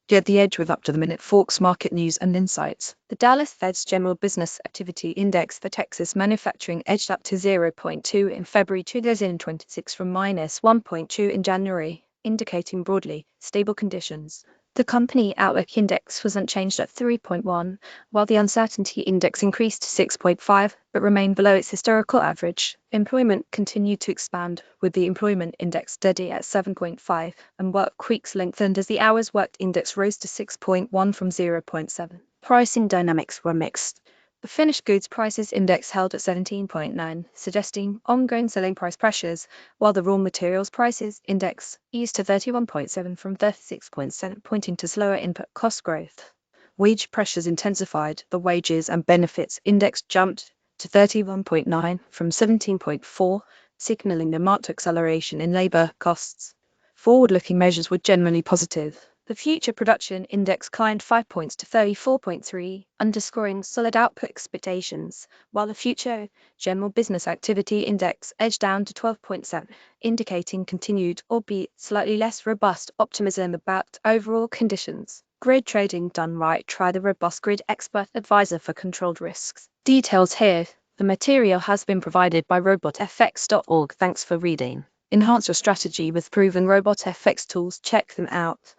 Get the edge with up-to-the-minute Forex market news and insights. The Dallas Fed's General Business Activity Index for Texas manufacturing edged up to 0.2 in February 2026 from -1.2 in January, indicating broadly stable conditions. The Company Outlook Index was unchanged at 3.1, while the Uncertainty Index increased to 6.5, but remained below its historical average. Employment continued to expand, with the Employment Index steady at 7.5, and work weeks lengthened as the hours worked index rose to 6.1 from 0.7. Pricing dynamics were mixed. The finished goods prices index held at 17.9, suggesting ongoing selling price pressures, while the raw materials prices index eased to 31.7 from 36.7, pointing to slower input cost growth. Wage pressures intensified. The wages and benefits index jumped to 31.9 from 17.4, signaling a marked acceleration in labor costs. Forward-looking measures were generally positive. The Future Production Index climbed 5 points to 34.3, underscoring solid output expectations, while the Future General Business Activity Index edged down to 12.7, indicating continued, albeit slightly less robust, optimism about overall conditions. Grid trading done right. Try the robust Grid Expert Advisor for controlled risks. Details here. The material has been provided by robotfx.org. Thanks for reading. Enhance your strategy with proven robot FX tools. Check them out.